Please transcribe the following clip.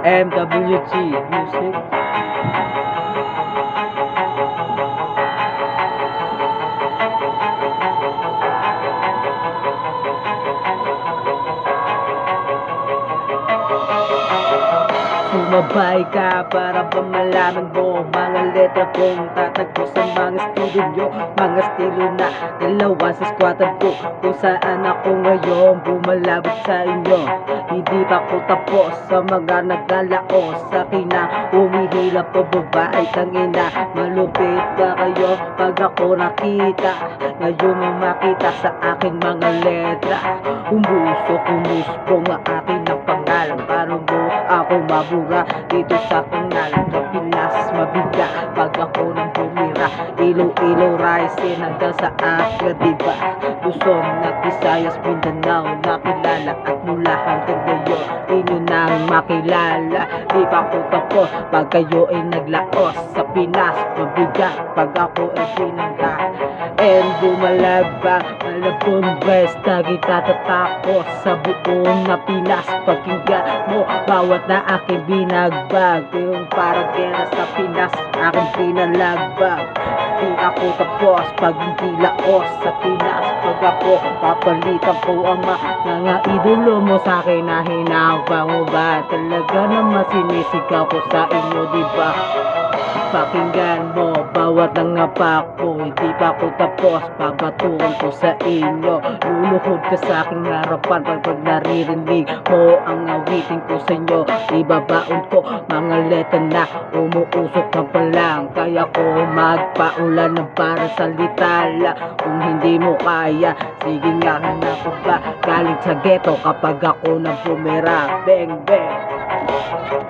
MWG Music. Sumabay ka para ba malaman mo mga letra kong tatagpo sa mga studio, mga estilo na dalawa sa squatan ko, kung saan ako ngayon bumalabot sa inyo. Hindi pa ko tapos sa mga naglalaos sa akin na humihilap o babae tangina. Malupit ba kayo pag ako nakita? Ngayon mo makita sa aking mga letra. Umusok, umusbong ang akin ang pangalan. Paano mo ako mabura dito sa pangalan ng Pinas? Mabiga pag ako nang bumira. Ilo-ilo rising hanggang sa Acre, diba? Luzon at Visayas, Mindanao nakilala, at mula hanggang ngayon di nyo nang makilala. Di pa ko tapos pag kayo ay naglaos sa Pinas. Mabiga pag ako ay pinangga and bumalagbang malabong west na kita tatakos sa buong na Pinas. Pakinggan mo bawat na aking binagbag, yung parang gera sa Pinas aking pinalagbag. Di ako tapos pag hindi laos sa Pinas. Pag ako papalitan ko ang mga idolo mo sa akin na hinabang mo ba? Talaga naman sinisigaw ko sa inyo, diba? Pakinggan mo bawat nangapak ko. Hindi pa ako tapos, babatuhan ko sa inyo. Luluhod ka sa aking harapan pag naririnig mo ang awitin ko sa inyo. Ibabaon ko mga letra na umuusok na pa lang. Kaya ko magpaulan ng para salita lang. Kung hindi mo kaya, sige nga, hanap ko ba galing sa ghetto kapag ako nang bumira. Bang bang.